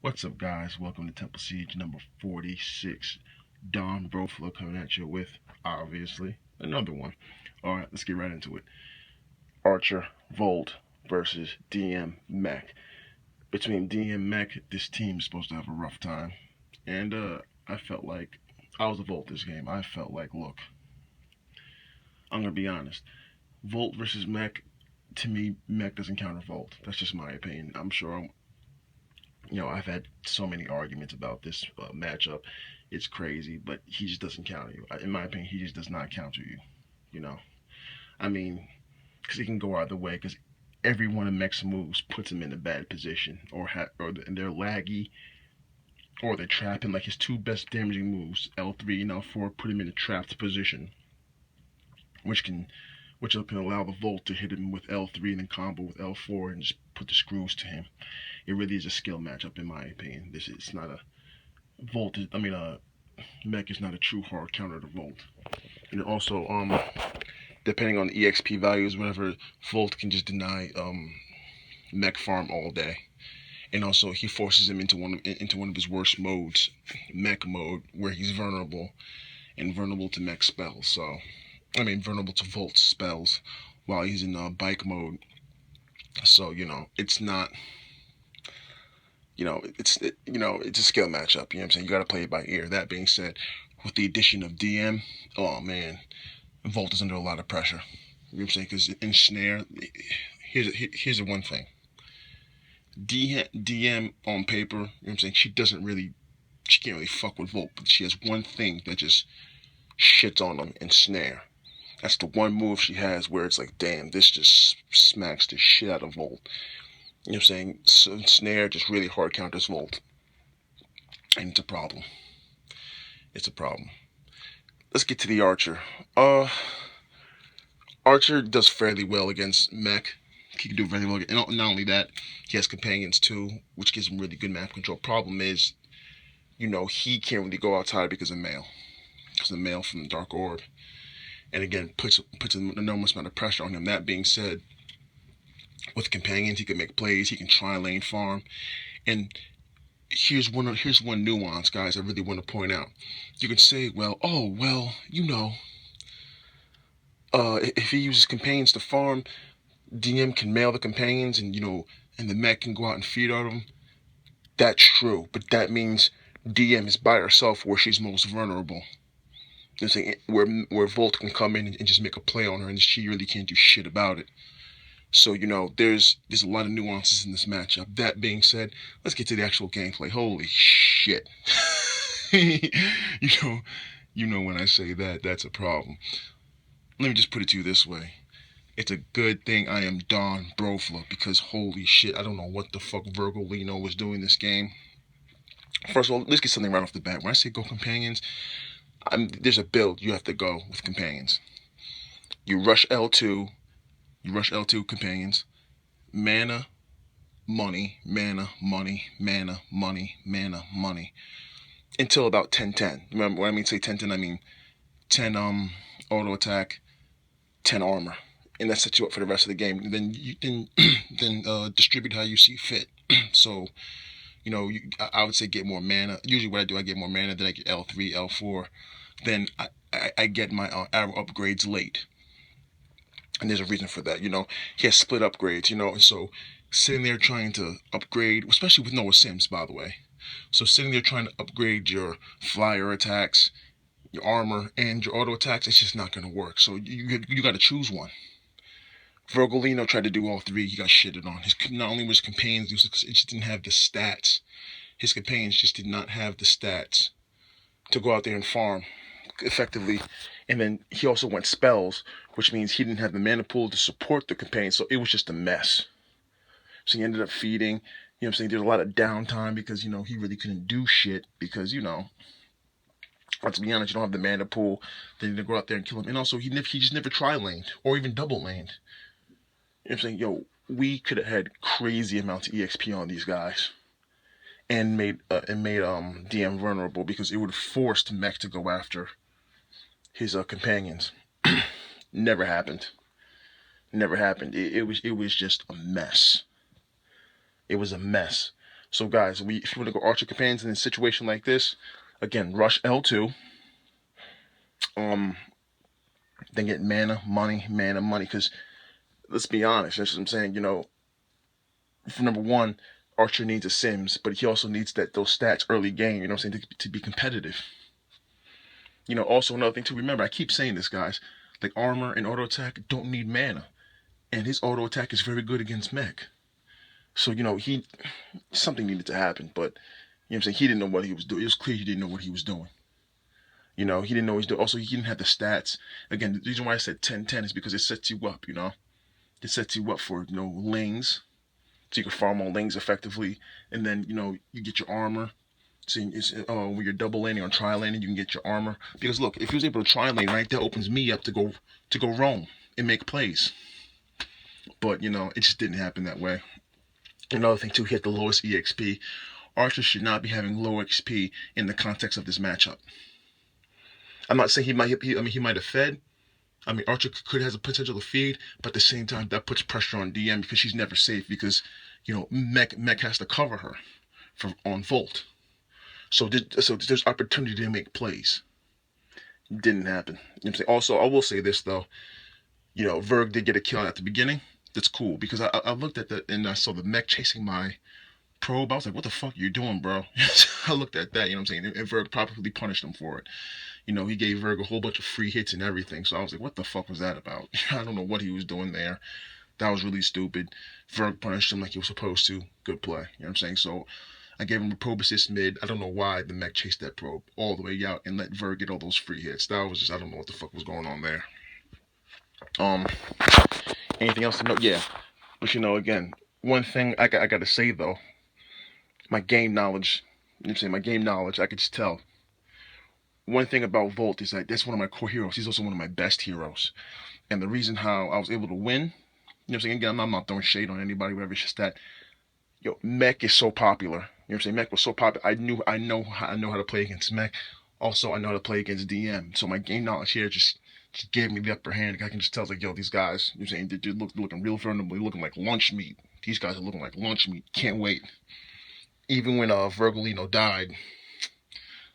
What's up, guys? Welcome to Temple Siege number 46. Don Brofla coming at you with, obviously, another one. Alright, let's get right into it. Archer Volt versus DM Mech. Between DM Mech, this team is supposed to have a rough time. And I felt like I was a Volt this game. I felt like, look, I'm going to be honest. Volt versus Mech, to me, Mech doesn't counter Volt. That's just my opinion. I'm sure I've had so many arguments about this matchup. It's crazy, but he just doesn't counter you. In my opinion, he just does not counter you. You know, I mean, because he can go either way. Because every one of Mech's moves puts him in a bad position, and they're laggy, or they're trapping. Like his two best damaging moves, L3 and L4, put him in a trapped position, which can allow the Volt to hit him with L3 and then combo with L4 and just put the screws to him. It really is a skill matchup, in my opinion. This is not a Volt. Mech is not a true hard counter to Volt. And also, depending on the EXP values, whatever, Volt can just deny Mech farm all day. And also, he forces him into one of his worst modes, Mech mode, where he's vulnerable and vulnerable to Mech spells. Vulnerable to Volt spells while he's in bike mode. So it's not. It's a skill matchup. You know what I'm saying? You got to play it by ear. That being said, with the addition of DM, oh man, Volt is under a lot of pressure. You know what I'm saying? Because in snare, here's the one thing. DM on paper, you know what I'm saying? She can't really fuck with Volt, but she has one thing that just shits on them in snare. That's the one move she has where it's like, damn, this just smacks the shit out of Volt. You know what I'm saying? So snare just really hard counters Volt. And it's a problem. It's a problem. Let's get to the Archer. Archer does fairly well against Mech. He can do very well. And not only that, he has companions too, which gives him really good map control. Problem is, he can't really go outside because of male. Because of the male from the Dark Orb. And again, puts an enormous amount of pressure on him. That being said, with companions, he can make plays. He can try lane farm. And here's one nuance, guys, I really want to point out. You can say, if he uses companions to farm, DM can mail the companions, and and the Mech can go out and feed on them. That's true, but that means DM is by herself where she's most vulnerable. Where Volt can come in and just make a play on her, and she really can't do shit about it. So there's a lot of nuances in this matchup. That being said, let's get to the actual gameplay. Holy shit! you know when I say that, that's a problem. Let me just put it to you this way. It's a good thing I am Don Brofla, because holy shit, I don't know what the fuck Vergolino was doing this game. First of all, let's get something right off the bat. When I say go companions, there's a build you have to go with companions. You rush L2 companions, mana, money, mana, money, mana, money, mana, money, until about 10-10. Remember when I say 10-10, I mean 10 auto attack, 10 armor. And that sets you up for the rest of the game. And then you then distribute how you see fit. So, I would say get more mana. Usually what I do, I get more mana, then I get L3, L4. Then I get my arrow upgrades late. And there's a reason for that. He has split upgrades, and so sitting there trying to upgrade, especially with Noah Sims, by the way. So sitting there trying to upgrade your flyer attacks, your armor, and your auto attacks, it's just not going to work. So you got to choose one. Vergolino tried to do all three. He got shitted on. Not only was his companions, it just didn't have the stats. His companions just did not have the stats to go out there and farm effectively. And then he also went spells, which means he didn't have the mana pool to support the companions. So it was just a mess. So he ended up feeding. There's a lot of downtime because, he really couldn't do shit because, let's be honest, you don't have the mana pool. Then you go out there and kill him. And also, he just never tri-laned or even double-laned. We could have had crazy amounts of EXP on these guys, and made DM vulnerable because it would have forced Mech to go after his companions. Never happened. Never happened. It was just a mess. It was a mess. So guys, if you want to go Archer Companions in a situation like this, again, rush L2. Then get mana, money, because let's be honest, that's what I'm saying, for number one, Archer needs a Sims, but he also needs those stats early game, you know what I'm saying, to be competitive. Also another thing to remember, I keep saying this, guys, like armor and auto attack don't need mana, and his auto attack is very good against mech. So, something needed to happen, but, I'm saying, he didn't know what he was doing. It was clear he didn't know what he was doing. He didn't know what he was doing. Also, he didn't have the stats. Again, the reason why I said 10-10 is because it sets you up, It sets you up for, lings, so you can farm on lings effectively, and then, you get your armor. So when you're double landing or tri landing, you can get your armor. Because look, if he was able to tri lane, right, that opens me up to go roam and make plays. But it just didn't happen that way. Another thing too, he had the lowest EXP. Archer should not be having low XP in the context of this matchup. I'm not saying he might have fed. Archer could have the potential to feed, but at the same time, that puts pressure on DM because she's never safe because, Mech has to cover her on Volt. So there's opportunity to make plays. Didn't happen. Also, I will say this though. Verg did get a kill at the beginning. That's cool because I looked at that and I saw the mech chasing my probe. I was like, what the fuck are you doing, bro? I looked at that, what I'm saying? And Verg probably punished him for it. He gave Verg a whole bunch of free hits and everything. So I was like, what the fuck was that about? I don't know what he was doing there. That was really stupid. Verg punished him like he was supposed to. Good play. You know what I'm saying? So I gave him a probe assist mid. I don't know why the mech chased that probe all the way out and let Verg get all those free hits. That was just, I don't know what the fuck was going on there. Anything else to note? Yeah. But again, one thing I gotta say though, my game knowledge, I could just tell. One thing about Volt is that that's one of my core heroes. He's also one of my best heroes. And the reason how I was able to win, again, I'm not throwing shade on anybody, whatever, it's just that, mech is so popular. Mech was so popular. I know how to play against mech. Also, I know how to play against DM. So my game knowledge here just gave me the upper hand. I can just tell, like, these guys, they're looking real friendly, looking like lunch meat. These guys are looking like lunch meat. Can't wait. Even when Vergolino died,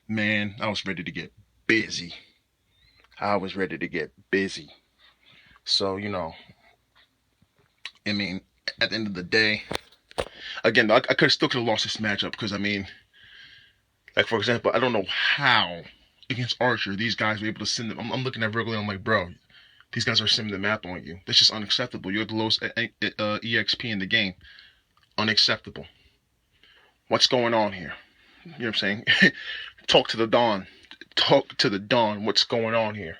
man, I was ready to get busy. So, at the end of the day, again, I still could have lost this matchup because, like, for example, I don't know how against Archer these guys were able to send them. I'm looking at Vergolino, I'm like, bro, these guys are sending the map on you. That's just unacceptable. You're the lowest EXP in the game. Unacceptable. What's going on here? You know what I'm saying? Talk to the Dawn. What's going on here?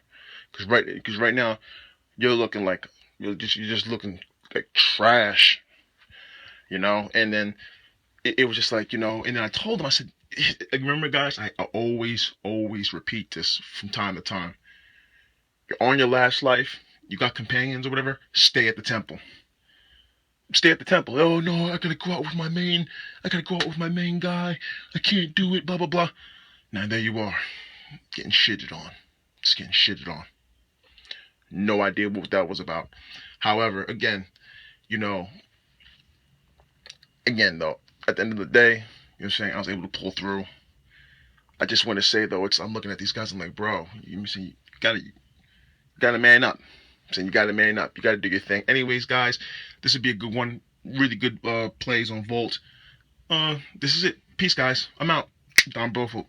Because right now you're looking like you're just looking like trash. And then it was just like, and then I told him, I said, remember guys, I always repeat this from time to time. You're on your last life, you got companions or whatever, stay at the temple. Oh no, I gotta go out with my main guy. I can't do it, blah blah blah. Now there you are, getting shitted on. Just getting shitted on. No idea what that was about. However, again, though, at the end of the day, I was able to pull through. I just want to say though, I'm looking at these guys, I'm like, bro, you gotta man up. You gotta man up. You gotta do your thing. Anyways, guys, this would be a good one. Really good plays on Volt. This is it. Peace, guys. I'm out. Don Broflamingo.